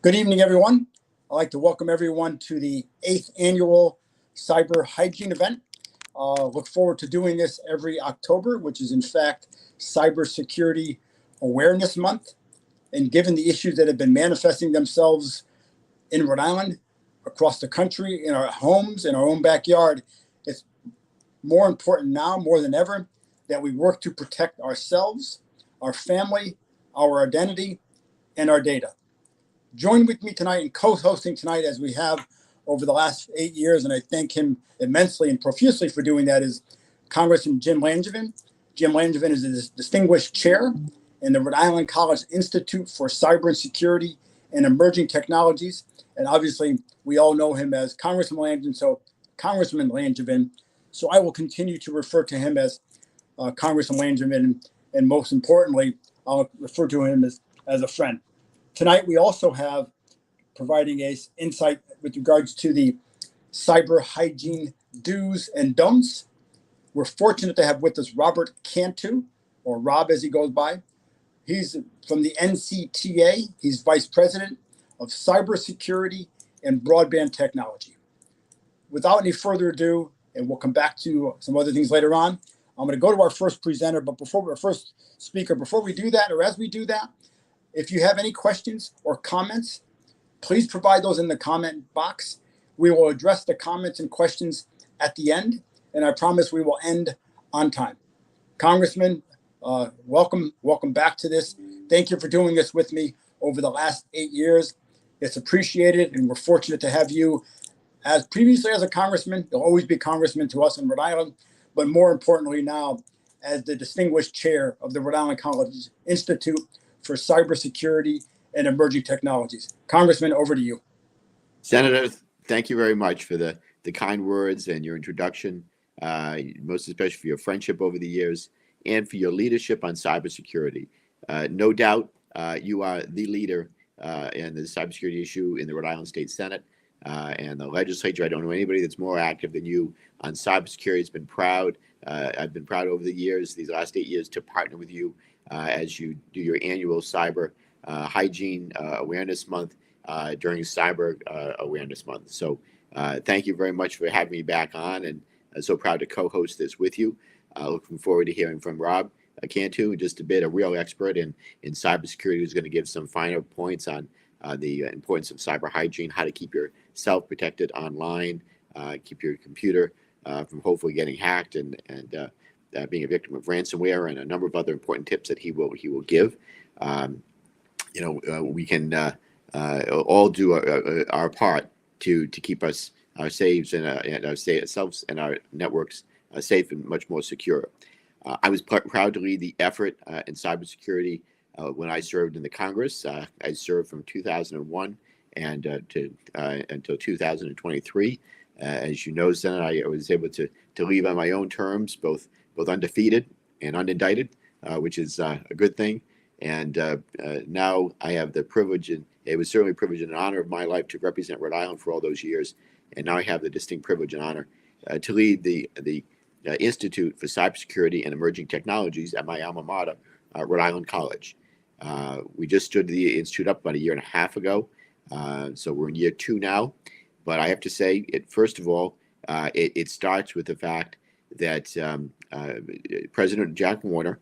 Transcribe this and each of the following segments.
Good evening, everyone. I'd like to welcome everyone to the 8th annual cyber hygiene event. Look forward to doing this every October, which is in fact Cybersecurity Awareness Month. And given the issues that have been manifesting themselves in Rhode Island, across the country, in our homes, in our own backyard, it's more important now, more than ever, that we work to protect ourselves, our family, our identity, and our data. Join with me tonight and co-hosting tonight, as we have over the last 8 years, and I thank him immensely and profusely for doing that, is Congressman Jim Langevin. Jim Langevin is a distinguished chair in the Rhode Island College Institute for Cyber and Security and Emerging Technologies. And obviously, we all know him as Congressman Langevin, so Congressman Langevin. So I will continue to refer to him as Congressman Langevin, and most importantly, I'll refer to him as a friend. Tonight, we also have providing a insight with regards to the cyber hygiene do's and don'ts. We're fortunate to have with us Robert Cantu, or Rob as he goes by. He's from the NCTA. He's Vice President of Cybersecurity and Broadband Technology. Without any further ado, and we'll come back to some other things later on, I'm going to go to our first presenter, but before our first speaker, before we do that, or as we do that, if you have any questions or comments, please provide those in the comment box. We will address the comments and questions at the end, and I promise we will end on time. Congressman, welcome back to this. Thank you for doing this with me over the last 8 years. It's appreciated, and we're fortunate to have you as previously as a congressman. You'll always be congressman to us in Rhode Island, but more importantly now as the distinguished chair of the Rhode Island College Institute for Cybersecurity and Emerging Technologies. Congressman, over to you. Senator, thank you very much for the kind words and your introduction, most especially for your friendship over the years and for your leadership on cybersecurity. No doubt you are the leader in the cybersecurity issue in the Rhode Island State Senate and the legislature. I don't know anybody that's more active than you on cybersecurity. It's been proud. I've been proud over the years, these last 8 years, to partner with you as you do your annual cyber hygiene awareness month during Cyber Awareness Month. So thank you very much for having me back on, and so proud to co-host this with you. Looking forward to hearing from Rob Cantu, just a real expert in cybersecurity, who's going to give some finer points on the importance of cyber hygiene, how to keep yourself protected online, keep your computer from hopefully getting hacked and being a victim of ransomware, and a number of other important tips that he will give. We can all do our part to keep us ourselves and our networks safe and much more secure. I was proud to lead the effort in cybersecurity when I served in the Congress. I served from 2001 and until 2023. As you know, Senator, I was able to leave on my own terms, both undefeated and unindicted, which is a good thing. And now I have the privilege, and it was certainly a privilege and an honor of my life to represent Rhode Island for all those years. And now I have the distinct privilege and honor to lead the Institute for Cybersecurity and Emerging Technologies at my alma mater, Rhode Island College. We just stood the institute up about 1.5 years ago, so we're in year 2 now. But I have to say, first of all, it starts with the fact that President Jack Warner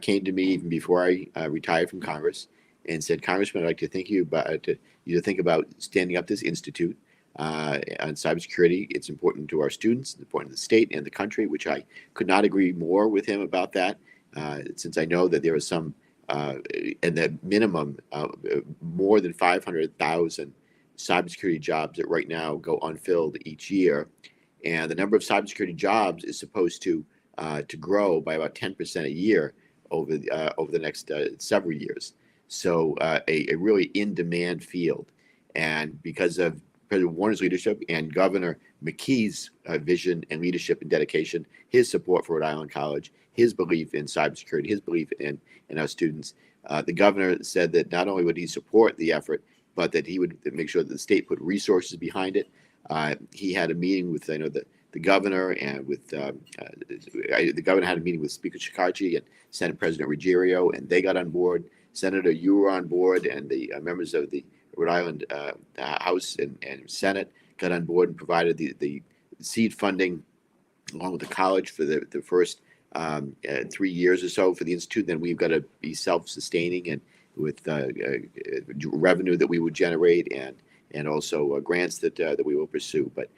came to me even before I retired from Congress and said, "Congressman, I'd like to think you to think about standing up this institute on cybersecurity. It's important to our students, it's important to the state and the country," which I could not agree more with him about that, since I know that there are some, and the minimum, more than 500,000 cybersecurity jobs that right now go unfilled each year. And the number of cybersecurity jobs is supposed to grow by about 10% a year over the next several years. So a really in-demand field. And because of President Warner's leadership and Governor McKee's vision and leadership and dedication, his support for Rhode Island College, his belief in cybersecurity, his belief in our students, the governor said that not only would he support the effort, but that he would make sure that the state put resources behind it. He had a meeting with, the governor, and with the governor had a meeting with Speaker Chicarchi and Senate President Ruggiero, and they got on board. Senator, you were on board, and the members of the Rhode Island House and Senate got on board and provided the seed funding along with the college for the first 3 years or so for the institute. Then we've got to be self-sustaining and with revenue that we would generate and also grants that we will pursue. But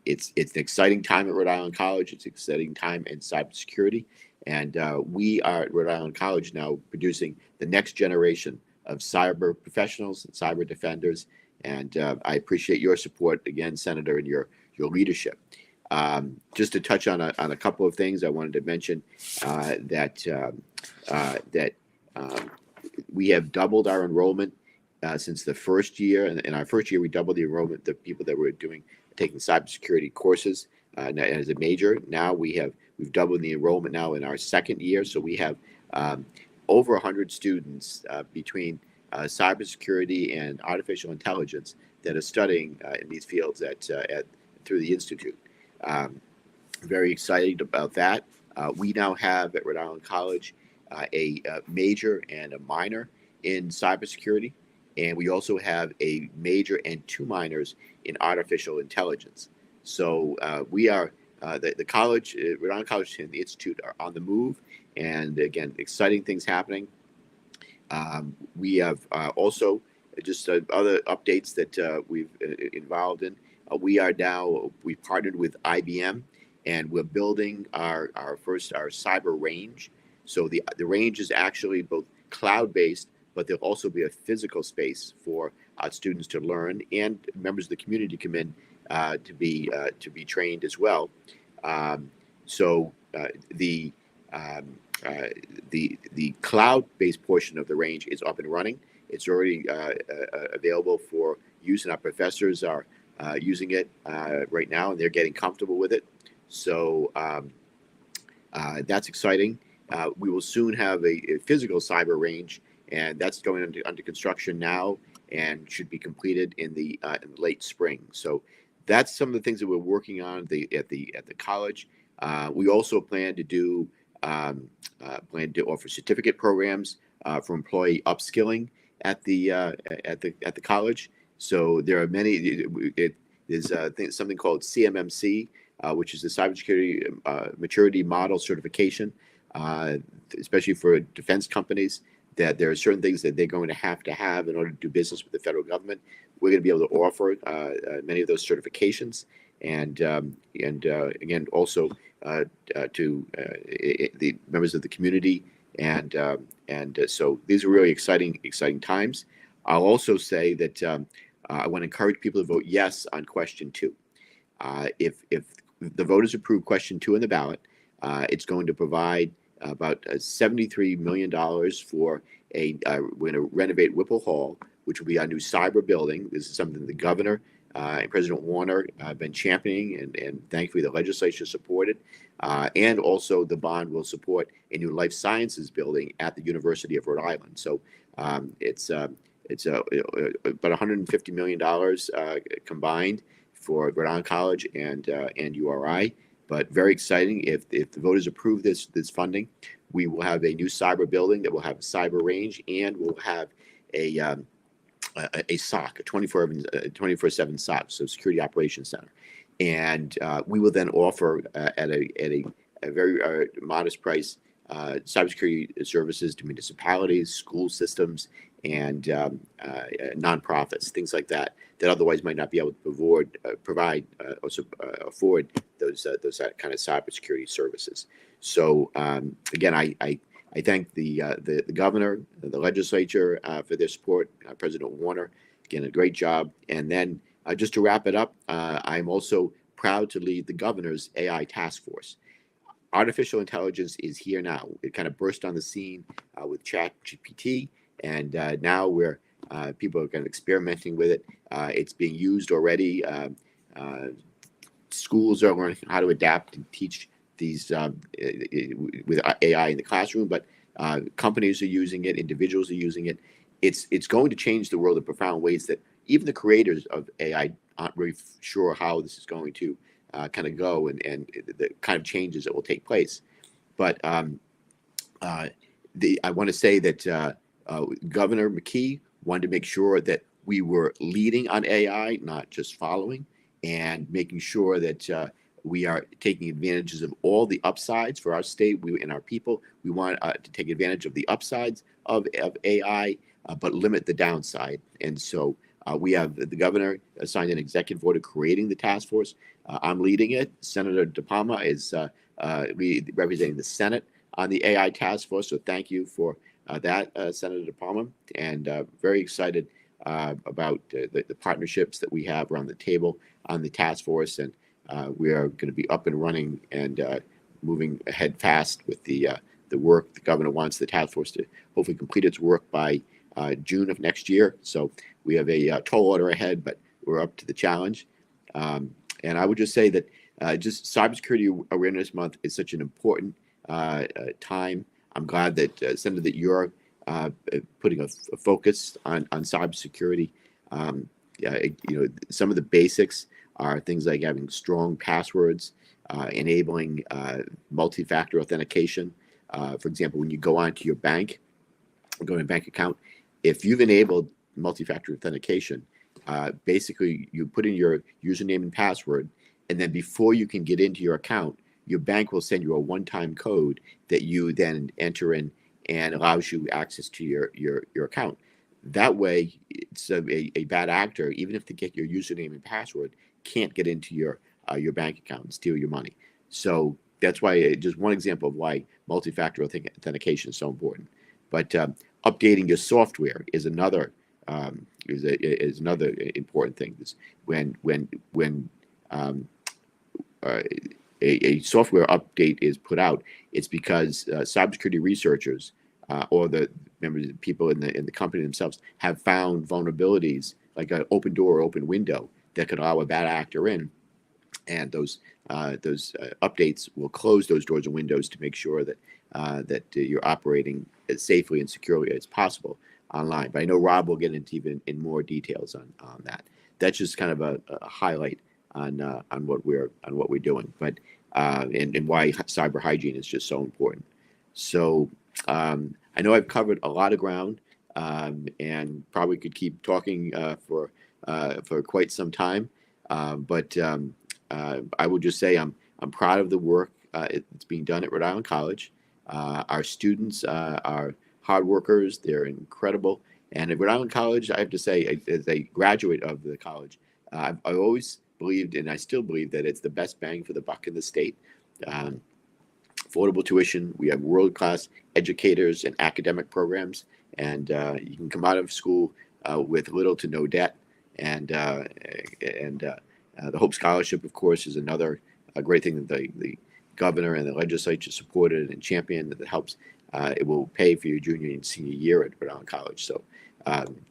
it's an exciting time at Rhode Island College. It's an exciting time in cybersecurity, and we are at Rhode Island College now producing the next generation of cyber professionals and cyber defenders. And I appreciate your support again, Senator, and your leadership. Just to touch on a couple of things, I wanted to mention that we have doubled our enrollment since the first year. In our first year, we doubled the enrollment, the people that were taking cybersecurity courses as a major. Now we've doubled the enrollment now in our second year. So we have over 100 students between cybersecurity and artificial intelligence that are studying in these fields through the Institute. Very excited about that. We now have at Rhode Island College a major and a minor in cybersecurity, and we also have a major and 2 minors in artificial intelligence. So we are the college, Rhode Island College and the Institute are on the move, and again, exciting things happening. We have also just other updates that we've involved in. We partnered with IBM, and we're building our cyber range. So the range is actually both cloud-based, but there'll also be a physical space for students to learn, and members of the community come in to be trained as well. So the cloud-based portion of the range is up and running. It's already available for use, and our professors are using it right now, and they're getting comfortable with it. So that's exciting. We will soon have a physical cyber range, and that's going under construction now and should be completed in the late spring. So that's some of the things that we're working on at the college. We also plan to offer certificate programs for employee upskilling at the college. So there are many. There's something called CMMC, which is the Cybersecurity Maturity Model Certification, especially for defense companies. That there are certain things that they're going to have in order to do business with the federal government. We're going to be able to offer many of those certifications, and again also to the members of the community, and so these are really exciting times. I'll also say that I want to encourage people to vote yes on question 2. If the voters approve question 2 on the ballot, it's going to provide about $73 million for we're going to renovate Whipple Hall, which will be our new cyber building. This is something the governor and President Warner have been championing, and thankfully the legislature supported. And also the bond will support a new life sciences building at the University of Rhode Island. So it's about $150 million combined for Rhode Island College and URI. But very exciting. If the voters approve this funding, we will have a new cyber building that will have a cyber range, and we'll have a SOC, a 24/7 SOC, so Security Operations Center. And we will then offer at a very modest price cybersecurity services to municipalities, school systems, and nonprofits, things like that otherwise might not be able to provide or afford those kind of cybersecurity services. So again, I thank the governor, the legislature for their support, President Warner, again, a great job. And then just to wrap it up, I'm also proud to lead the governor's AI task force. Artificial intelligence is here now. It kind of burst on the scene with ChatGPT, and now people are kind of experimenting with it. It's being used already. Schools are learning how to adapt and teach these with AI in the classroom, but companies are using it, individuals are using it. It's going to change the world in profound ways that even the creators of AI aren't really sure how this is going to kind of go and the kind of changes that will take place. But I want to say that Governor McKee wanted to make sure that we were leading on AI, not just following, and making sure that we are taking advantages of all the upsides for our state and our people. We want to take advantage of the upsides of AI, but limit the downside. And so we have the governor signed an executive order creating the task force. I'm leading it. Senator DiPalma is representing the Senate on the AI task force. So thank you for that, Senator DiPalma, and very excited about the partnerships that we have around the table on the task force. And we are going to be up and running and moving ahead fast with the work. The governor wants the task force to hopefully complete its work by June of next year. So we have a tall order ahead, but we're up to the challenge. And I would just say that just Cybersecurity Awareness Month is such an important time. I'm glad that, Senator, that you're putting a focus on cybersecurity. Some of the basics are things like having strong passwords, enabling multi-factor authentication. For example, when you go onto your bank, go to a bank account, if you've enabled multi-factor authentication, basically you put in your username and password, and then before you can get into your account, your bank will send you a one-time code that you then enter in and allows you access to your account. That way, it's a bad actor, even if they get your username and password, can't get into your bank account and steal your money. So that's why, just one example of why multi-factor authentication is so important. But updating your software is another important thing. This, when a software update is put out, it's because cybersecurity researchers or the members, people in the company themselves have found vulnerabilities, like an open door or open window, that could allow a bad actor in, and those updates will close those doors and windows to make sure that you're operating as safely and securely as possible online. But I know Rob will get into even in more details on that. That's just kind of a highlight on what we're doing, but and why cyber hygiene is just so important. So I know I've covered a lot of ground, and probably could keep talking for quite some time, but I would just say I'm proud of the work that's being done at Rhode Island College. Our students are hard workers; they're incredible. And at Rhode Island College, I have to say, as a graduate of the college, I've always believed, and I still believe, that it's the best bang for the buck in the state. Affordable tuition. We have world-class educators and academic programs, and you can come out of school with little to no debt. And the Hope Scholarship, of course, is another great thing that the governor and the legislature supported and championed, that helps. It will pay for your junior and senior year at Rhode Island College. So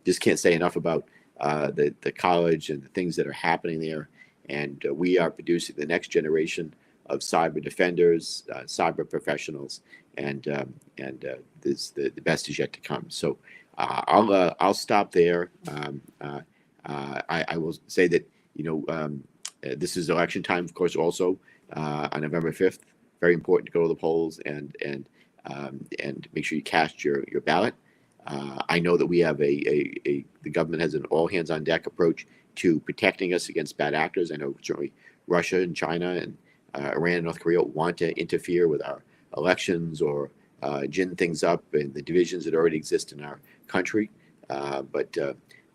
just can't say enough about the college and the things that are happening there. And we are producing the next generation of cyber defenders, cyber professionals, and the best is yet to come. So I'll stop there. I will say that this is election time, of course, also on November 5th. Very important to go to the polls and make sure you cast your ballot. I know that we have the government has an all hands on deck approach to protecting us against bad actors. I know certainly Russia and China and Iran and North Korea want to interfere with our elections or gin things up in the divisions that already exist in our country. But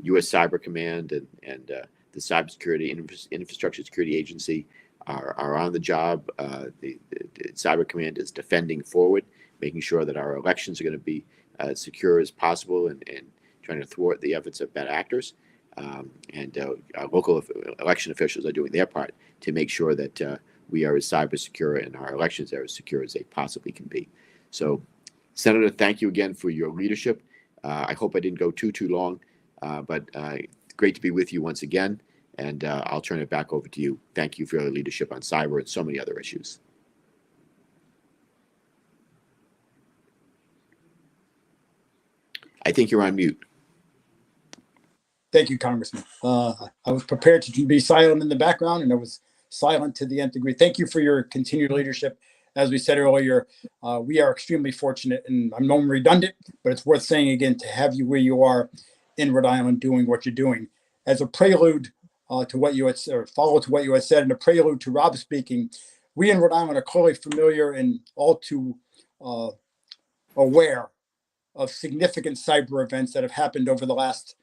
U.S. Cyber Command and the Cybersecurity Infrastructure Security Agency are on the job. The Cyber Command is defending forward, making sure that our elections are going to be as secure as possible and trying to thwart the efforts of bad actors. And our local election officials are doing their part to make sure that we are as cyber secure and our elections are as secure as they possibly can be. So, Senator, thank you again for your leadership. I hope I didn't go too long, but great to be with you once again. And I'll turn it back over to you. Thank you for your leadership on cyber and so many other issues. I think you're on mute. Thank you, Congressman. I was prepared to be silent in the background, and I was silent to the nth degree. Thank you for your continued leadership. As we said earlier, we are extremely fortunate, and I'm not redundant, but it's worth saying again, to have you where you are in Rhode Island doing what you're doing. As a prelude to what you had, or follow to what you had said, and a prelude to Rob speaking, we in Rhode Island are clearly familiar and all too aware of significant cyber events that have happened over the last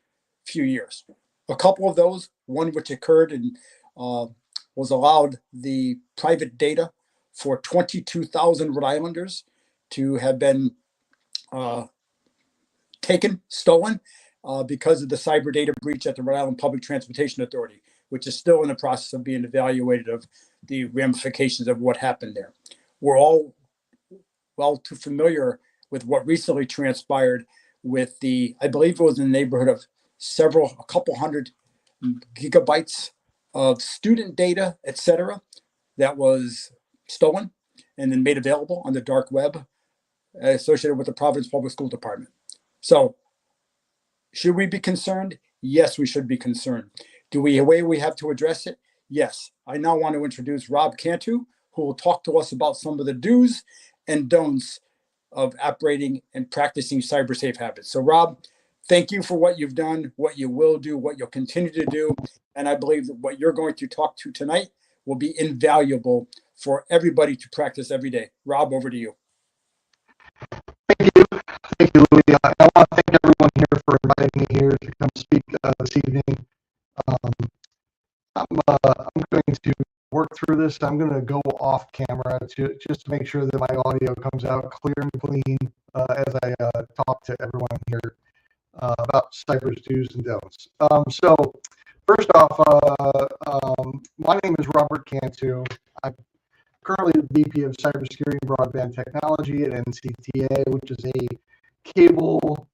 few years. A couple of those, one which occurred and was allowed the private data for 22,000 Rhode Islanders to have been stolen because of the cyber data breach at the Rhode Island Public Transportation Authority, which is still in the process of being evaluated of the ramifications of what happened there. We're all well too familiar with what recently transpired with I believe it was in the neighborhood of a couple hundred gigabytes of student data, et cetera, that was stolen and then made available on the dark web associated with the Providence Public School Department. So should we be concerned? Yes, we should be concerned. Do we a way we have to address it? Yes. I now want to introduce Rob Cantu, who will talk to us about some of the do's and don'ts of operating and practicing cyber safe habits. So Rob, thank you for what you've done, what you will do, what you'll continue to do. And I believe that what you're going to talk to tonight will be invaluable for everybody to practice every day. Rob, over to you. Thank you. Thank you, Louis. I want to thank everyone here for inviting me here to come speak this evening. I'm going to work through this. I'm going to go off camera just to make sure that my audio comes out clear and clean as I talk to everyone here about cyber's do's and don'ts. So first off, my name is Robert Cantu. I'm currently the VP of Cybersecurity and Broadband Technology at NCTA, which is a cable,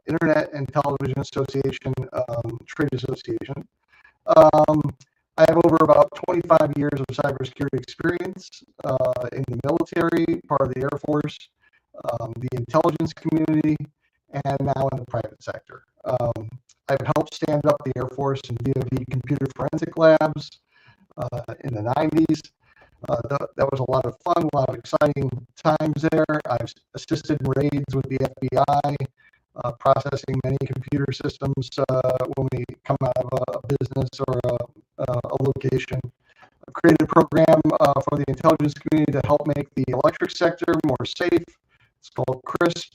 Internet and Television Association, trade association. I have over about 25 years of cybersecurity experience in the military, part of the Air Force, the intelligence community, and now in the private sector. I've helped stand up the Air Force and DoD computer forensic labs in the 90s. That was a lot of fun, a lot of exciting times there. I've assisted in raids with the FBI, processing many computer systems when we come out of a business or a location. I've created a program for the intelligence community to help make the electric sector more safe. It's called CRISP.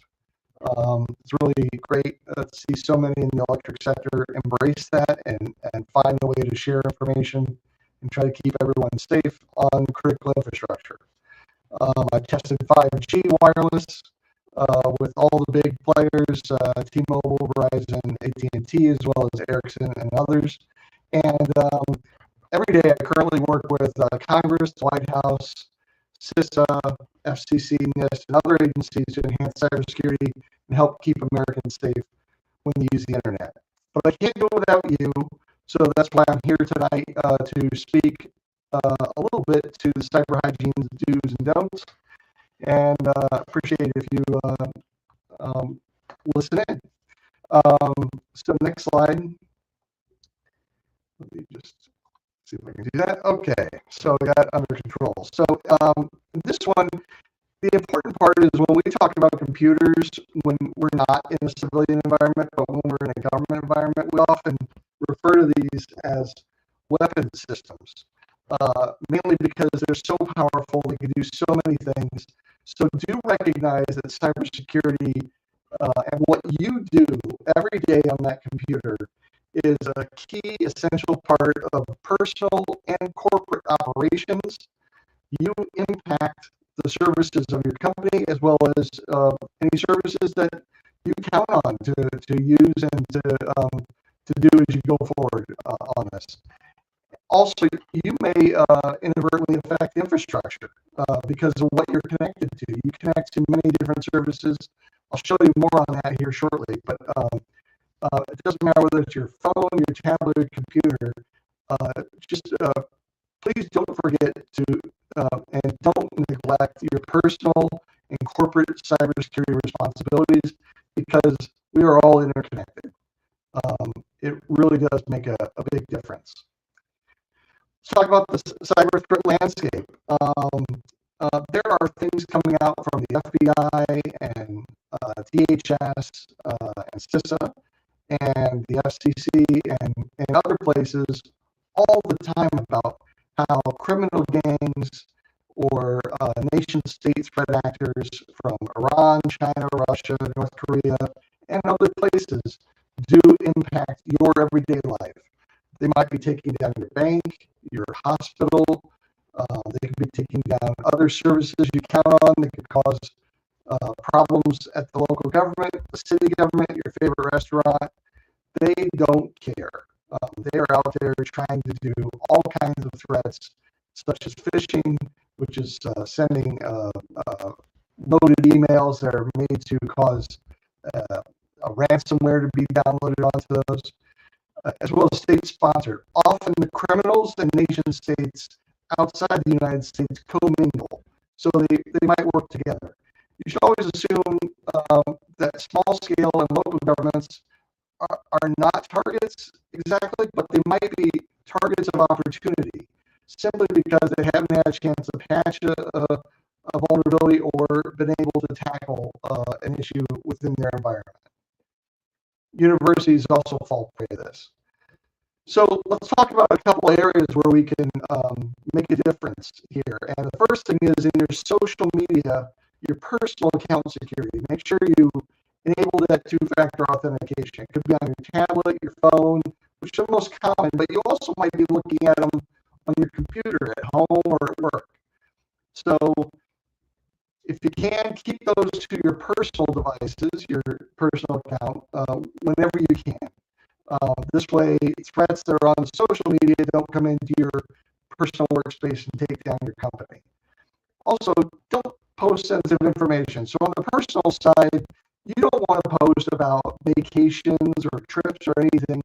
It's really great to see so many in the electric sector embrace that and find a way to share information and try to keep everyone safe on critical infrastructure. I tested 5G wireless with all the big players, T-Mobile, Verizon, AT&T, as well as Ericsson and others. And every day I currently work with Congress, White House, CISA, FCC, NIST, and other agencies to enhance cybersecurity and help keep Americans safe when they use the internet. But I can't go without you, so that's why I'm here tonight to speak a little bit to the cyber hygiene's do's and don'ts, and appreciate it if you listen in. So next slide. Let me just see if I can do that. Okay, so I got it under control. So this one, the important part is when we talk about computers, when we're not in a civilian environment, but when we're in a government environment, we often refer to these as weapon systems, mainly because they're so powerful, they can do so many things. So do recognize that cybersecurity and what you do every day on that computer is a key essential part of personal and corporate operations. You impact the services of your company as well as any services that you count on to use and to do as you go forward on this. Also, you may inadvertently affect infrastructure because of what you're connected to. You connect to many different services. I'll show you more on that here shortly, but it doesn't matter whether it's your phone, your tablet, or computer. Just please don't forget to and don't neglect your personal and corporate cybersecurity responsibilities because we are all interconnected. It really does make a big difference. Let's talk about the cyber threat landscape. There are things coming out from the FBI and DHS and CISA and the FCC and other places all the time about how criminal gangs or nation state threat actors from Iran, China, Russia, North Korea, and other places do impact your everyday life. They might be taking down your bank, your hospital. They could be taking down other services you count on. They could cause problems at the local government, the city government, your favorite restaurant. They don't care. They are out there trying to do all kinds of threats, such as phishing, which is sending loaded emails that are made to cause a ransomware to be downloaded onto those, as well as state-sponsored. Often the criminals and nation states outside the United States commingle, so they might work together. You should always assume that small-scale and local governments are not targets exactly, but they might be targets of opportunity, simply because they haven't had a chance to patch a vulnerability or been able to tackle an issue within their environment. Universities also fall prey to this. So let's talk about a couple of areas where we can make a difference here. And the first thing is in your social media, your personal account security. Make sure you enable that two-factor authentication. It could be on your tablet, your phone, which are the most common, but you also might be looking at them on your computer at home or at work. So if you can, keep those to your personal devices, your personal account, whenever you can. This way, threats that are on social media don't come into your personal workspace and take down your company. Also, don't post sensitive information. So on the personal side, you don't want to post about vacations or trips or anything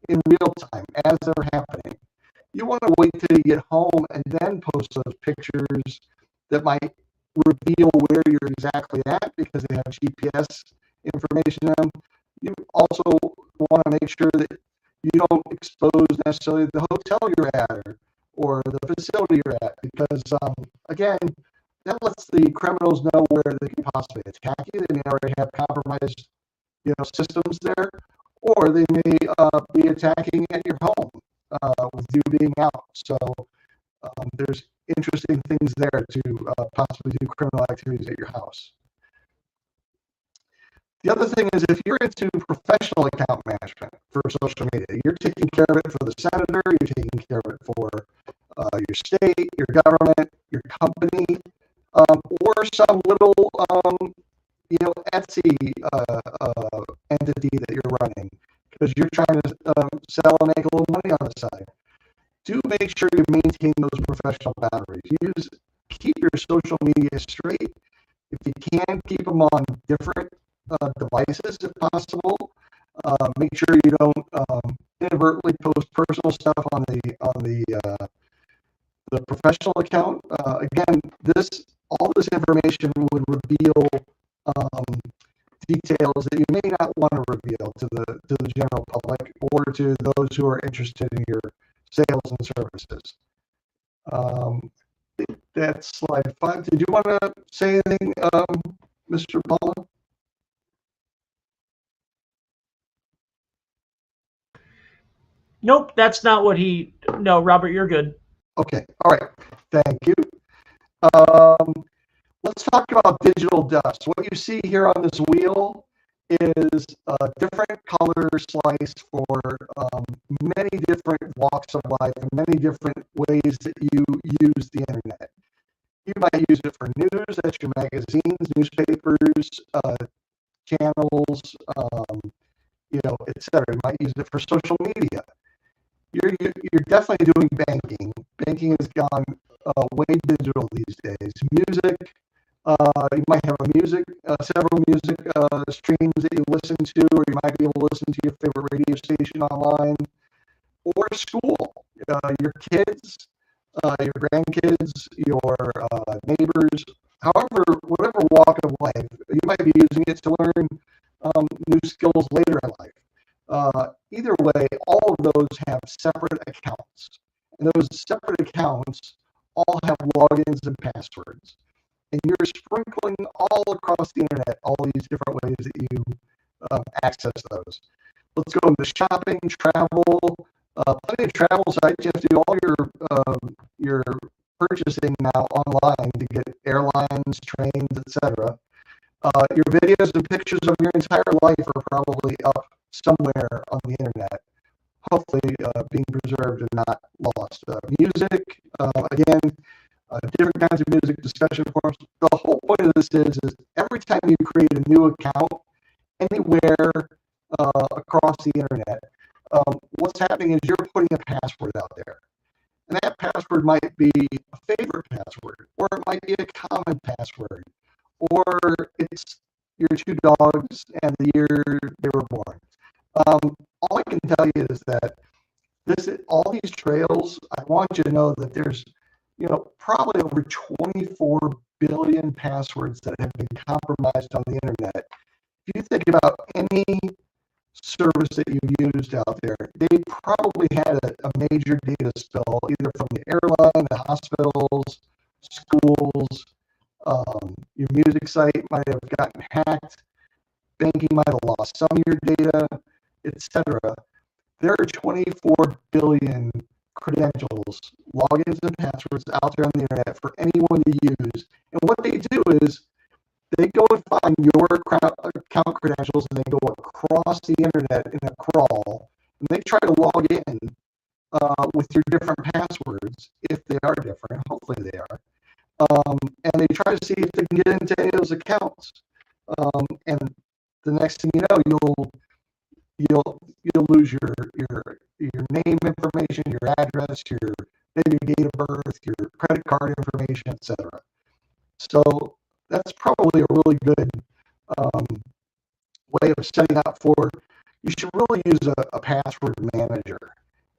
in real time as they're happening. You want to wait till you get home and then post those pictures that might reveal where you're exactly at because they have GPS information in them. You also want to make sure that you don't expose necessarily the hotel you're at or the facility you're at because, again, that lets the criminals know where they can possibly attack you. They may already have compromised, systems there, or they may be attacking at your home with you being out. So there's interesting things there to possibly do criminal activities at your house. The other thing is if you're into professional account management for social media, you're taking care of it for the senator, you're taking care of it for your state, your government, your company, or some little, Etsy entity that you're running because you're trying to sell and make a little money on the side. Do make sure you maintain those professional boundaries. Keep your social media straight. If you can, keep them on different devices if possible. Make sure you don't inadvertently post personal stuff on the professional account. Again, all this information would reveal details that you may not want to reveal to the general public or to those who are interested in your sales and services. I think that's slide 5. Did you want to say anything, Mr. Paula? Nope, that's not what no, Robert, you're good. Okay, all right, thank you. Let's talk about digital dust. What you see here on this wheel is a different color slice for many different walks of life and many different ways that you use the internet. You might use it for news, that's your magazines, newspapers, channels, etc. You might use it for social media. You're definitely doing banking. Banking has gone way digital these days. Music, you might have several music streams that you listen to, or you might be able to listen to your favorite radio station online, or school. Your kids, your grandkids, your neighbors, whatever walk of life, you might be using it to learn new skills later in life. Either way, all of those have separate accounts. And those separate accounts all have logins and passwords. and you're sprinkling all across the internet all these different ways that you access those. Let's go into shopping, travel. Plenty of travel sites. You have to do all your purchasing now online to get airlines, trains, etc. Your videos and pictures of your entire life are probably up somewhere on the internet, hopefully being preserved and not lost. Music, again, different kinds of music discussion forums. The whole point of this is every time you create a new account anywhere across the internet, what's happening is you're putting a password out there. And that password might be a favorite password, or it might be a common password, or it's your two dogs and the year they were born. All I can tell you is that all these trails, I want you to know that there's, probably over 24 billion passwords that have been compromised on the internet. If you think about any service that you've used out there, they probably had a major data spill, either from the airline, the hospitals, schools. Your music site might have gotten hacked. Banking might have lost some of your data, etc. There are 24 billion credentials, logins, and passwords out there on the internet for anyone to use. And what they do is they go and find your account credentials, and they go across the internet in a crawl, and they try to log in with your different passwords, if they are different. Hopefully they are. And they try to see if they can get into any of those accounts. And the next thing you know, you'll lose your name information, your address, maybe your date of birth, your credit card information, etc. So that's probably a really good way of setting up for. You should really use a password manager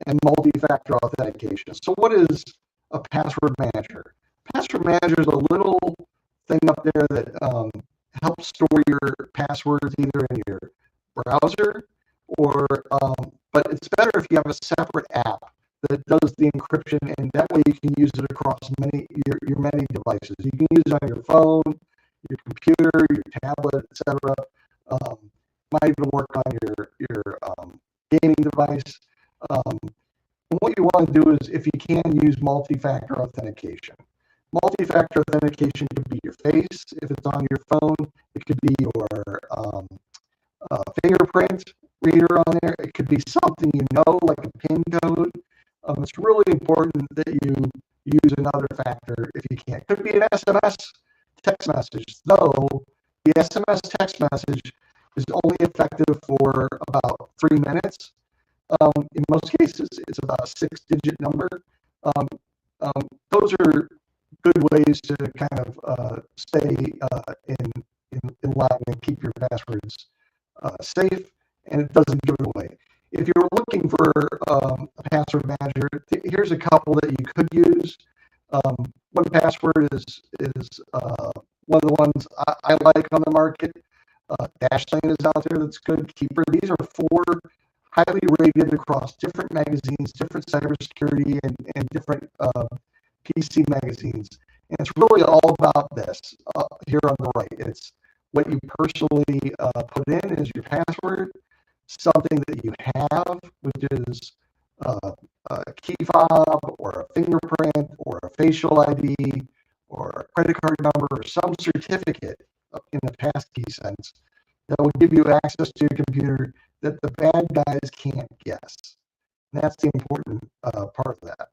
and multi-factor authentication. So what is a password manager? Password manager is a little thing up there that helps store your passwords either in your browser or, but it's better if you have a separate app that does the encryption, and that way you can use it across your many devices. You can use it on your phone, your computer, your tablet, etc. Might even work on your gaming device. And what you want to do is, if you can, use multi-factor authentication. Multi-factor authentication could be your face if it's on your phone. It could be your fingerprint reader on there. It could be something like a PIN code. It's really important that you use another factor if you can. It could be an SMS text message, though the SMS text message is only effective for about 3 minutes. In most cases, it's about a 6-digit number. Those are good ways to kind of stay in line and keep your passwords safe, and it doesn't give it away. If you're looking for a password manager, here's a couple that you could use. 1Password is one of the ones I like on the market. Dashlane is out there that's good. Keeper. These are 4 highly rated across different magazines, different cybersecurity, and different PC magazines. And it's really all about this here on the right. It's what you personally put in as your password, something that you have, which is a key fob or a fingerprint or a facial ID or a credit card number or some certificate in the passkey sense that will give you access to your computer that the bad guys can't guess. And that's the important part of that.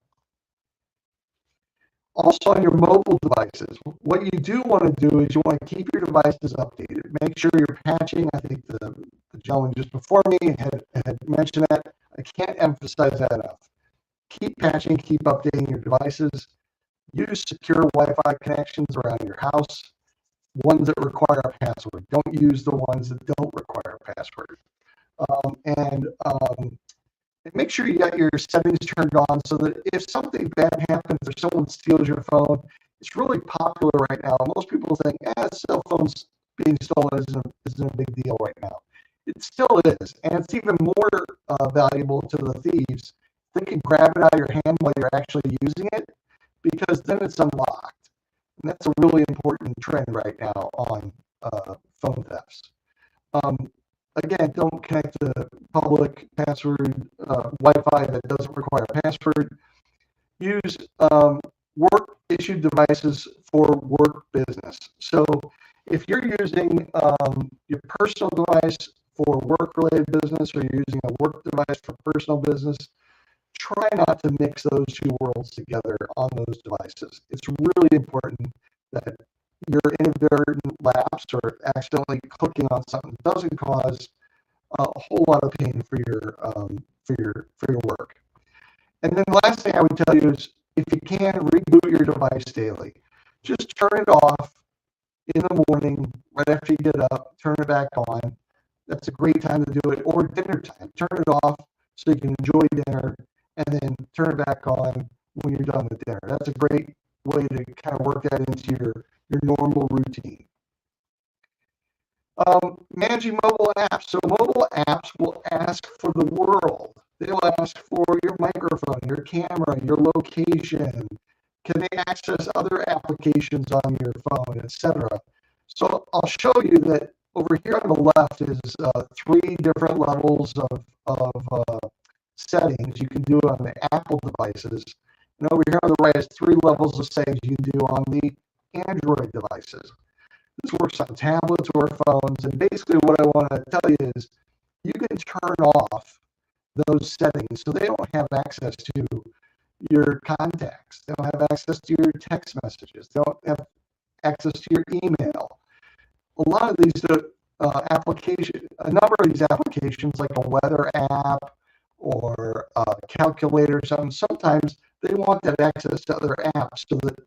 Also, on your mobile devices, what you do want to do is you want to keep your devices updated. Make sure you're patching. I think the gentleman just before me had mentioned that. I can't emphasize that enough. Keep patching, keep updating your devices. Use secure Wi-Fi connections around your house, ones that require a password. Don't use the ones that don't require a password. And make sure you got your settings turned on so that if something bad happens or someone steals your phone, it's really popular right now. Most people think, cell phones being stolen isn't a big deal right now. It still is, and it's even more valuable to the thieves. They can grab it out of your hand while you're actually using it, because then it's unlocked. And that's a really important trend right now on phone thefts. Again, don't connect to public password Wi-Fi that doesn't require a password. Use work issued devices for work business. So if you're using your personal device for work related business, or you're using a work device for personal business, try not to mix those two worlds together on those devices. It's really important that your inadvertent lapse or accidentally clicking on something doesn't cause a whole lot of pain for your work. And then the last thing I would tell you is, if you can, reboot your device daily. Just turn it off in the morning, right after you get up, turn it back on. That's a great time to do it. Or dinner time. Turn it off so you can enjoy dinner, and then turn it back on when you're done with dinner. That's a great way to kind of work that into your normal routine. Managing mobile apps. So mobile apps will ask for the world. They'll ask for your microphone, your camera, your location. Can they access other applications on your phone, etc.? So I'll show you that over here on the left is 3 different levels of settings you can do on the Apple devices. And over here on the right is 3 levels of settings you can do on the Android devices. This works on tablets or phones, and basically what I want to tell you is you can turn off those settings so they don't have access to your contacts. They don't have access to your text messages. They don't have access to your email. A lot of these applications, a number of these applications, like a weather app or a calculator or something, sometimes they want that access to other apps so that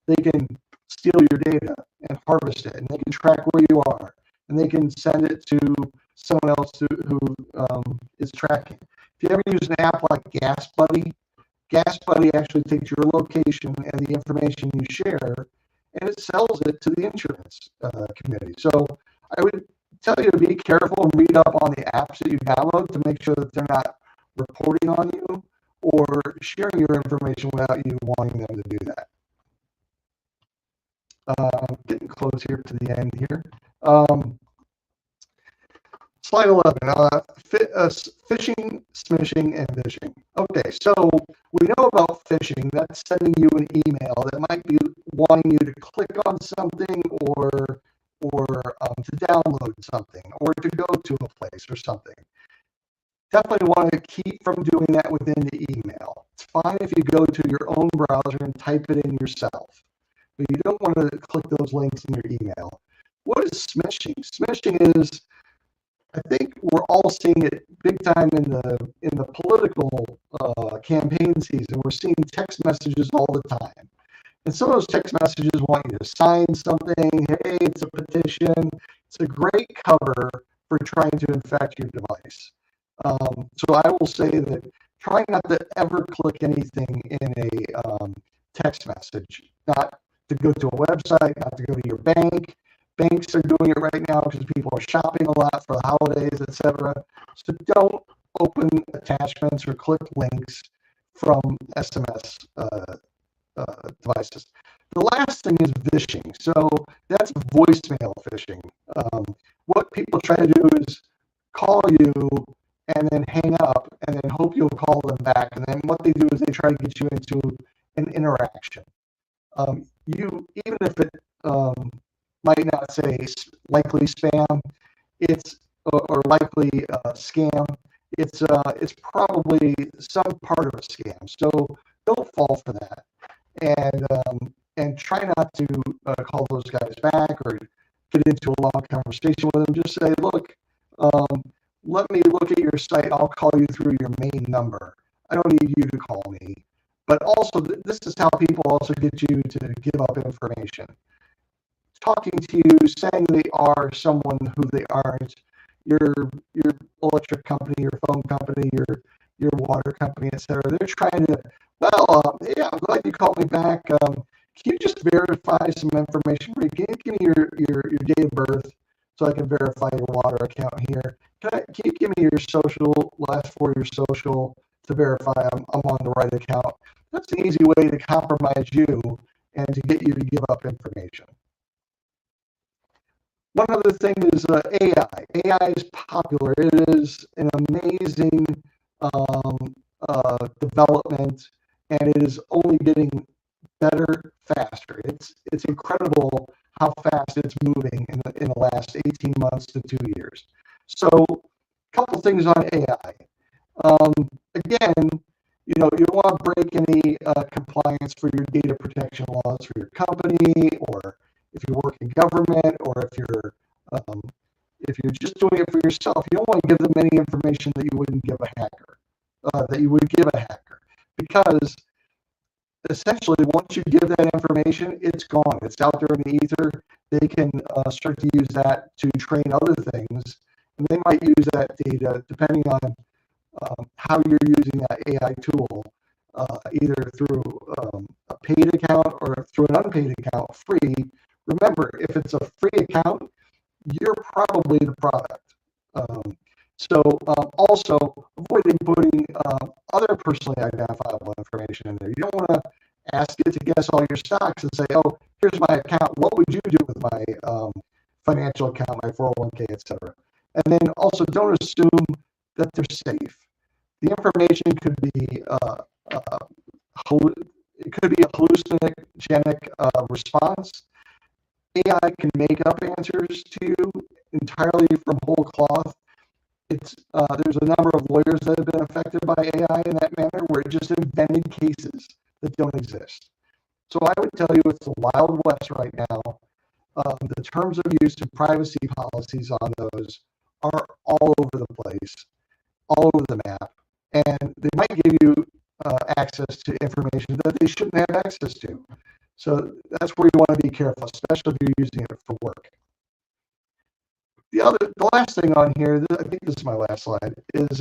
they can steal your data and harvest it, and they can track where you are, and they can send it to someone else who is tracking. If you ever use an app like Gas Buddy actually takes your location and the information you share, and it sells it to the insurance committee. So I would tell you to be careful and read up on the apps that you download to make sure that they're not reporting on you or sharing your information without you wanting them to do that. Getting close here to the end here. Slide 11, phishing, smishing, and vishing. Okay, so we know about phishing. That's sending you an email that might be wanting you to click on something or to download something or to go to a place or something. Definitely want to keep from doing that within the email. It's fine if you go to your own browser and type it in yourself, but you don't want to click those links in your email. What is smishing? Smishing is, I think we're all seeing it big time in the political campaign season. We're seeing text messages all the time. And some of those text messages want you to sign something. Hey, it's a petition. It's a great cover for trying to infect your device. So I will say that try not to ever click anything in a text message, not to go to a website, not to go to your bank. Banks are doing it right now because people are shopping a lot for the holidays, etc. So don't open attachments or click links from SMS devices. The last thing is phishing. So that's voicemail phishing. What people try to do is call you and then hang up and then hope you'll call them back. And then what they do is they try to get you into an interaction. Even if it might not say likely spam, or likely scam, it's probably some part of a scam. So don't fall for that, and try not to call those guys back or get into a long conversation with them. Just say, look, let me look at your site. I'll call you through your main number. I don't need you to call me. But also, this is how people also get you to give up information. Talking to you, saying they are someone who they aren't, your electric company, your phone company, your water company, etc. They're trying to, yeah, I'm glad you called me back. Can you just verify some information? Can you give me your date of birth so I can verify your water account here? Can you give me your social, last 4 of your social, to verify I'm on the right account? That's an easy way to compromise you and to get you to give up information. One other thing is AI. AI is popular. It is an amazing development, and it is only getting better, faster. It's incredible how fast it's moving in the last 18 months to 2 years. So, a couple things on AI. Again, you don't want to break any compliance for your data protection laws for your company, or if you work in government, or if you're just doing it for yourself. You don't want to give them any information that you wouldn't give a hacker, because essentially, once you give that information, it's gone. It's out there in the ether. They can start to use that to train other things, and they might use that data depending on how you're using that AI tool, either through a paid account or through an unpaid account, free. Remember, if it's a free account, you're probably the product. Also avoiding putting other personally identifiable information in there. You don't want to ask it to guess all your stocks and say, oh, here's my account. What would you do with my financial account, my 401k, etc. And then also don't assume that they're safe. The information could be it could be a hallucinogenic response. AI can make up answers to you entirely from whole cloth. There's a number of lawyers that have been affected by AI in that manner, where it just invented cases that don't exist. So I would tell you it's the Wild West right now. The terms of use and privacy policies on those are all over the place, all over the map, and they might give you access to information that they shouldn't have access to. So that's where you want to be careful, especially if you're using it for work. The last thing on here, I think this is my last slide, is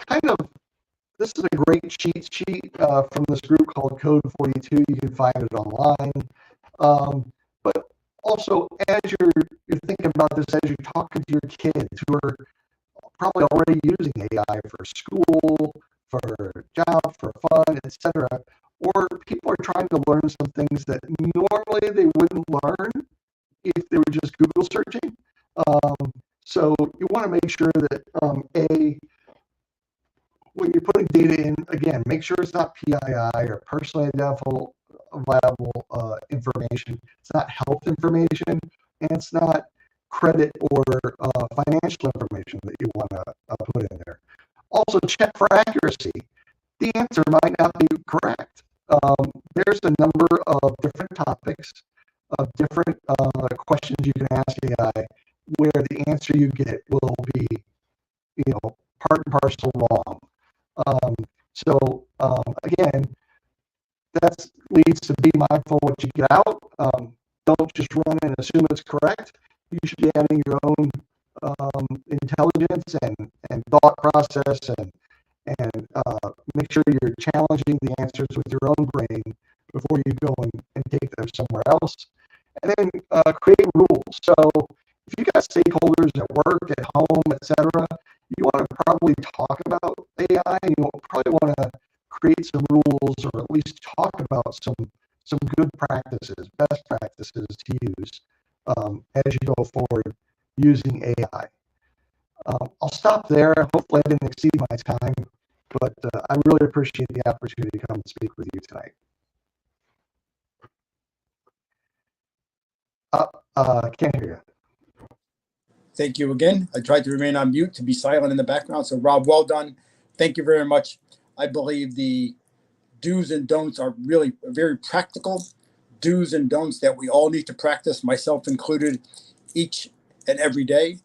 kind of, this is a great cheat sheet from this group called Code 42. You can find it online. But also, as you're thinking about this, as you're talking to your kids who are probably already using AI for school, for job, for fun, etc., or people are trying to learn some things that normally they wouldn't learn if they were just Google searching. So you want to make sure that when you're putting data in, again, make sure it's not PII or personally identifiable information. It's not health information, and it's not credit or financial information that you want to put in there. Also, check for accuracy. The answer might not be correct. There's a number of different topics, of different questions you can ask AI, where the answer you get will be, part and parcel wrong. Again, that leads to be mindful what you get out. Don't just run and assume it's correct. You should be adding your own intelligence and thought process, and make sure you're challenging the answers with your own brain before you go and take them somewhere else. And then create rules. So if you got stakeholders at work, at home, etc., you want to probably talk about AI. You probably want to create some rules, or at least talk about some good practices, best practices to use as you go forward using AI. I'll stop there. Hopefully I didn't exceed my time, but I really appreciate the opportunity to come and speak with you tonight. Can't hear you. Thank you again. I tried to remain on mute to be silent in the background. So Rob, well done. Thank you very much. I believe the do's and don'ts are really very practical do's and don'ts that we all need to practice, myself included, each and every day.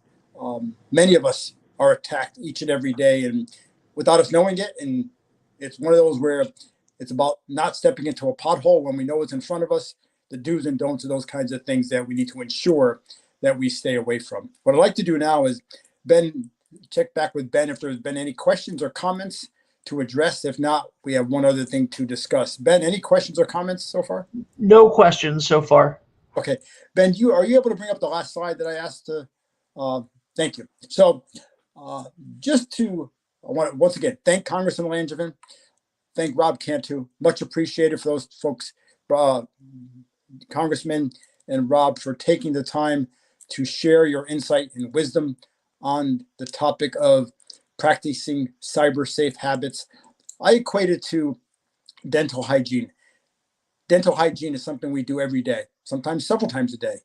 Many of us are attacked each and every day, and without us knowing it. And it's one of those where it's about not stepping into a pothole when we know it's in front of us. The do's and don'ts are those kinds of things that we need to ensure that we stay away from. What I'd like to do now is, Ben, check back with Ben if there's been any questions or comments to address. If not, we have one other thing to discuss. Ben, any questions or comments so far? No questions so far. Okay. Ben, are you able to bring up the last slide that I asked to? Thank you. So I want to once again thank Congressman Langevin thank Rob Cantu. Much appreciated for those folks, Congressman and Rob, for taking the time to share your insight and wisdom on the topic of practicing cyber safe habits. I equate it to dental hygiene. Dental hygiene is something we do every day, sometimes several times a day.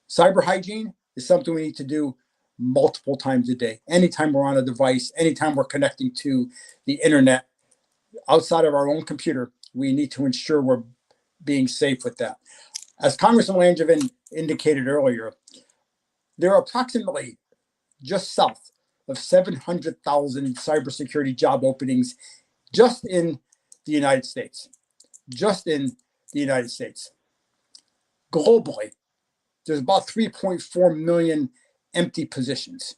Cyber hygiene is something we need to do multiple times a day. Anytime we're on a device, anytime we're connecting to the internet outside of our own computer, we need to ensure we're being safe with that. As Congressman Langevin indicated earlier, there are approximately just south of 700,000 cybersecurity job openings just in the United States. Just in the United States. Globally, there's about 3.4 million empty positions.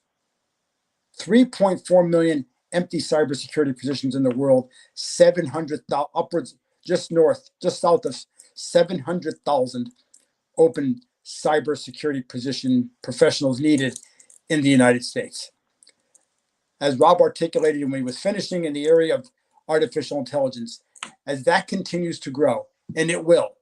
3.4 million empty cybersecurity positions in the world, 700,000 upwards, just south of 700,000 open cybersecurity position professionals needed in the United States. As Rob articulated when he was finishing in the area of artificial intelligence, as that continues to grow, and it will.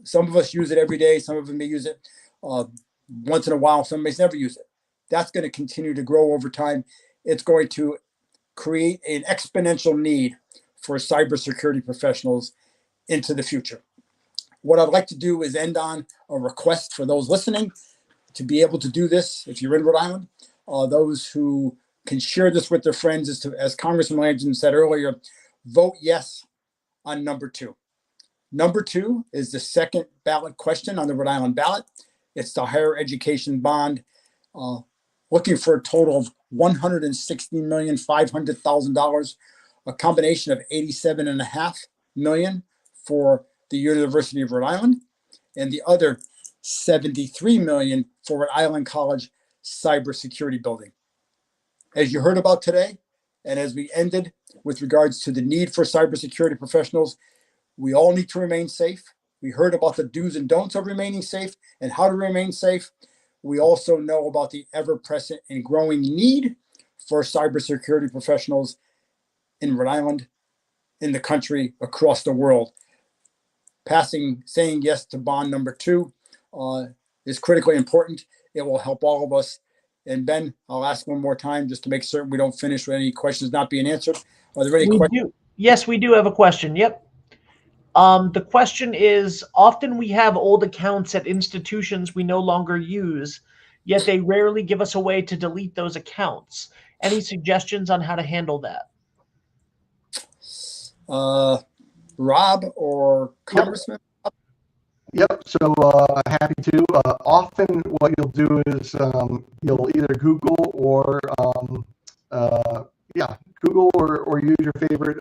Some of us use it every day. Some of them may use it once in a while. Some may never use it. That's going to continue to grow over time. It's going to create an exponential need for cybersecurity professionals into the future. What I'd like to do is end on a request for those listening to be able to do this. If you're in Rhode Island, those who can share this with their friends, as Congressman Langevin said earlier, vote yes on number 2. Number 2 is the second ballot question on the Rhode Island ballot. It's the higher education bond, looking for a total of $116,500,000, a combination of $87.5 million for the University of Rhode Island, and the other $73 million for Rhode Island College cybersecurity building. As you heard about today, and as we ended with regards to the need for cybersecurity professionals, we all need to remain safe. We heard about the do's and don'ts of remaining safe and how to remain safe. We also know about the ever-present and growing need for cybersecurity professionals in Rhode Island, in the country, across the world. Saying yes to bond number 2 is critically important. It will help all of us. And Ben, I'll ask one more time just to make certain we don't finish with any questions not being answered. Are there any questions? Yes, we do have a question. Yep. The question is, often we have old accounts at institutions we no longer use, yet they rarely give us a way to delete those accounts. Any suggestions on how to handle that? Rob or Congressman? Yep. So happy to. Often what you'll do is you'll either Google or Google or use your favorite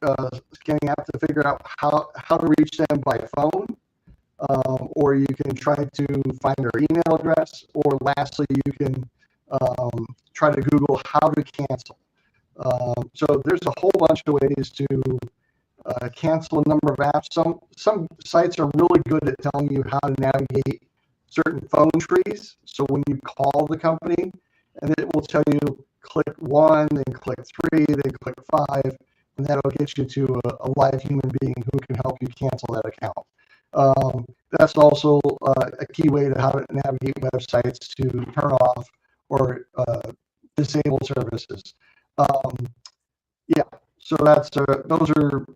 scanning app to figure out how to reach them by phone, or you can try to find their email address, or lastly, you can try to Google how to cancel. So there's a whole bunch of ways to cancel a number of apps. Some sites are really good at telling you how to navigate certain phone trees. So when you call the company, and it will tell you click 1, then click 3, then click 5, and that'll get you to a live human being who can help you cancel that account. That's also a key way to how to navigate websites to turn off or disable services. So those are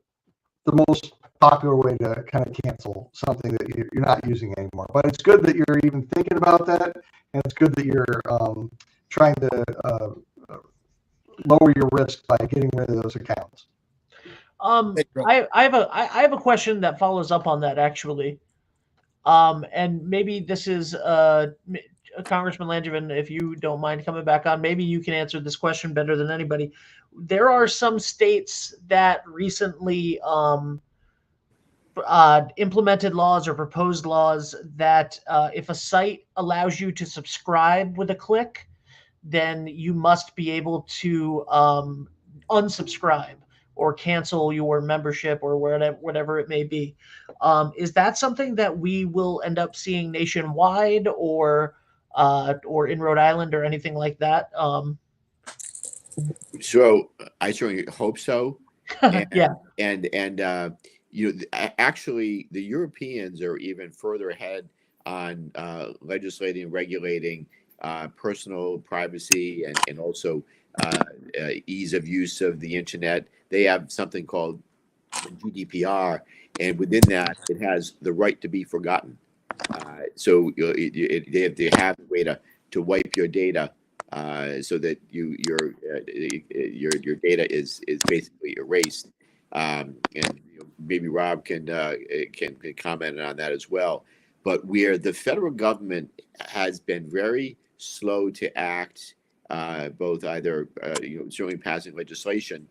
the most popular way to kind of cancel something that you're not using anymore. But it's good that you're even thinking about that, and it's good that you're trying to lower your risk by getting rid of those accounts. I have a question that follows up on that, actually. And maybe this is Congressman Langevin, if you don't mind coming back on, maybe you can answer this question better than anybody. There are some states that recently implemented laws or proposed laws that if a site allows you to subscribe with a click, then you must be able to unsubscribe or cancel your membership or whatever it may be. Is that something that we will end up seeing nationwide or in Rhode Island or anything like that? So I certainly hope so. and Yeah. actually, the Europeans are even further ahead on legislating and regulating personal privacy and also ease of use of the internet. They have something called GDPR, and within that, it has the right to be forgotten. They have a way to wipe your data so that your data is basically erased. And maybe Rob can comment on that as well. But where the federal government has been very slow to act, both either certainly passing legislation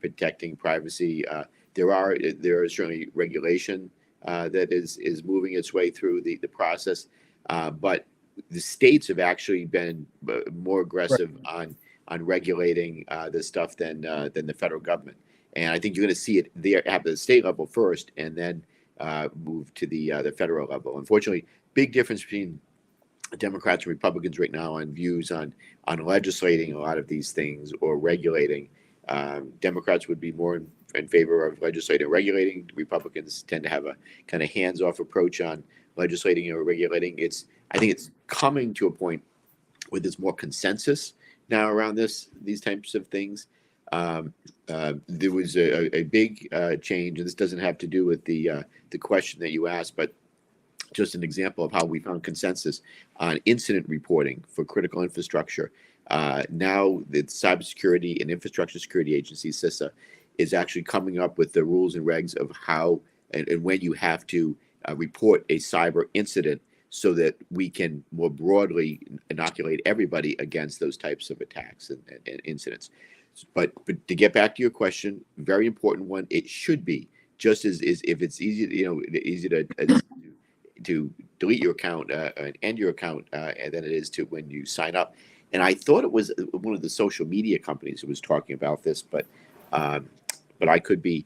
protecting privacy. There is certainly regulation that is moving its way through the process, but the states have actually been more aggressive on regulating this stuff than the federal government. And I think you're going to see it there at the state level first, and then move to the federal level. Unfortunately, big difference between Democrats and Republicans right now on views on legislating a lot of these things or regulating. Democrats would be more in favor of legislating and regulating. Republicans tend to have a kind of hands-off approach on legislating or regulating. I think it's coming to a point where there's more consensus now around these types of things. There was a big change, and this doesn't have to do with the question that you asked, but just an example of how we found consensus on incident reporting for critical infrastructure. Now the Cybersecurity and Infrastructure Security Agency, CISA, is actually coming up with the rules and regs of how and when you have to report a cyber incident so that we can more broadly inoculate everybody against those types of attacks and incidents. But to get back to your question, very important one, it should be just as if it's easy, easy to delete your account and end your account than it is to when you sign up. And I thought it was one of the social media companies who was talking about this, but I could be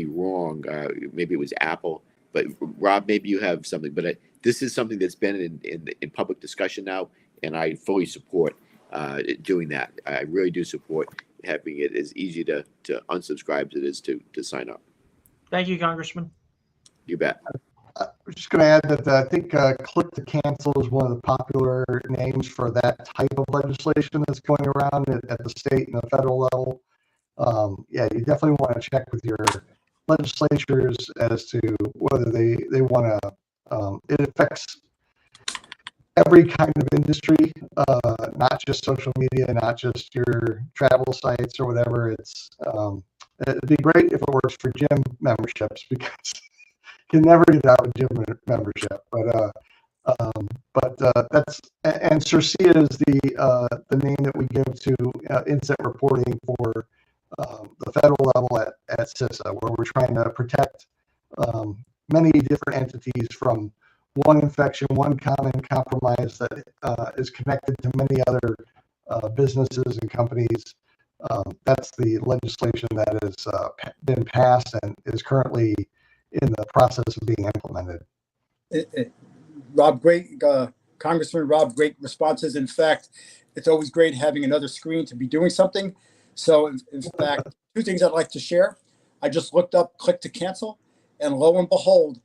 wrong. Maybe it was Apple. But Rob, maybe you have something. But this is something that's been in public discussion now, and I fully support doing that. I really do support having it as easy to unsubscribe as it is to sign up. Thank you, Congressman. You bet. I'm just going to add that I think click to cancel is one of the popular names for that type of legislation that's going around at the state and the federal level. Yeah, you definitely want to check with your legislatures as to whether they want to, it affects every kind of industry, not just social media, not just your travel sites or whatever. It'd be great if it works for gym memberships, because you can never get out of gym membership. But that's, and CIRCIA is the name that we give to incident reporting for the federal level at CISA, where we're trying to protect many different entities from one infection, one common compromise that is connected to many other businesses and companies. That's the legislation that has been passed and is currently in the process of being implemented. Rob, great, Congressman Rob, great responses. In fact, it's always great having another screen to be doing something. So in fact, two things I'd like to share. I just looked up click to cancel, and lo and behold,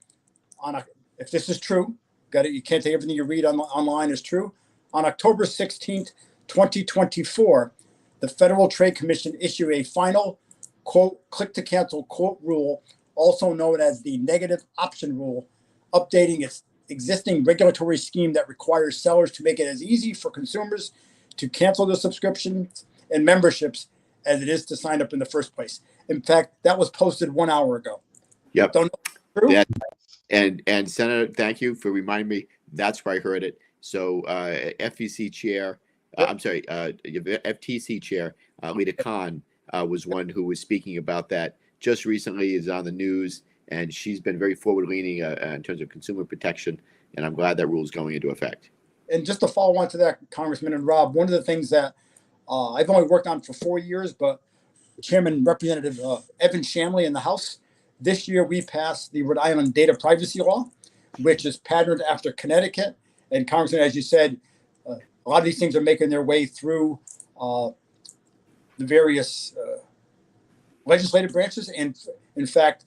if this is true, you can't take everything you read online as true. On October 16th, 2024, the Federal Trade Commission issued a final, quote, click to cancel, quote, rule, also known as the negative option rule, updating its existing regulatory scheme that requires sellers to make it as easy for consumers to cancel their subscriptions and memberships as it is to sign up in the first place. In fact, that was posted 1 hour ago. Yep. Don't know true? And Senator, thank you for reminding me. That's where I heard it. So FTC chair, FTC chair, Lita Khan was one who was speaking about that just recently, is on the news, and she's been very forward-leaning in terms of consumer protection, and I'm glad that rule is going into effect. And just to follow on to that, Congressman and Rob, one of the things that I've only worked on for 4 years, but Chairman Representative Evan Shamley in the House, this year we passed the Rhode Island Data Privacy Law, which is patterned after Connecticut. And Congressman, as you said, a lot of these things are making their way through the various legislative branches. And in fact,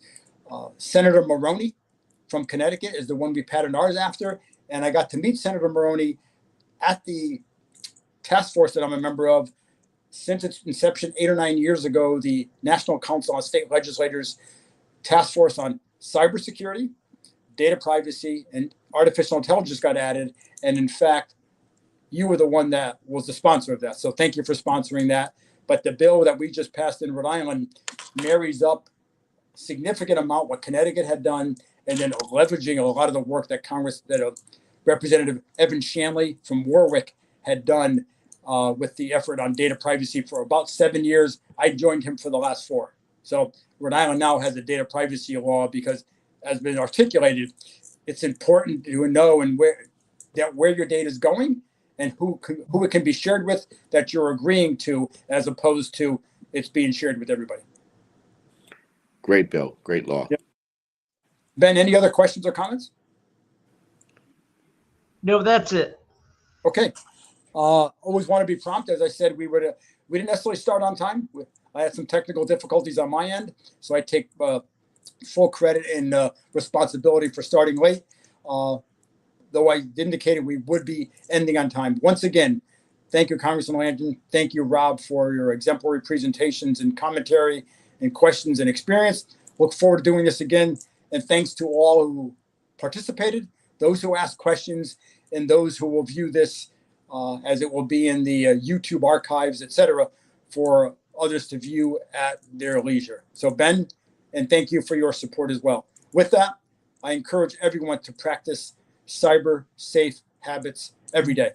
Senator Maroney from Connecticut is the one we patterned ours after. And I got to meet Senator Maroney at the task force that I'm a member of. Since its inception 8 or 9 years ago, the National Council on State Legislators Task Force on Cybersecurity, Data Privacy, and Artificial Intelligence got added. And in fact, you were the one that was the sponsor of that. So thank you for sponsoring that. But the bill that we just passed in Rhode Island marries up a significant amount what Connecticut had done, and then leveraging a lot of the work that Representative Evan Shanley from Warwick had done with the effort on data privacy for about 7 years. I joined him for the last 4. So Rhode Island now has a data privacy law because, as been articulated, it's important to know and where your data is going and who it can be shared with that you're agreeing to, as opposed to it's being shared with everybody. Great bill, great law. Yep. Ben, any other questions or comments? No, that's it. Okay. Always want to be prompt. As I said, we didn't necessarily start on time. I had some technical difficulties on my end, so I take full credit and responsibility for starting late. Though I indicated we would be ending on time. Once again, thank you, Congressman Langevin. Thank you, Rob, for your exemplary presentations and commentary and questions and experience. Look forward to doing this again. And thanks to all who participated, those who asked questions, and those who will view this as it will be in the YouTube archives, etc., for others to view at their leisure. So Ben, and thank you for your support as well. With that, I encourage everyone to practice cyber safe habits every day.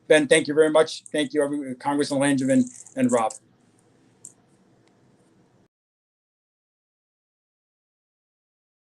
Ben, thank you very much. Thank you, Congressman Langevin and Rob.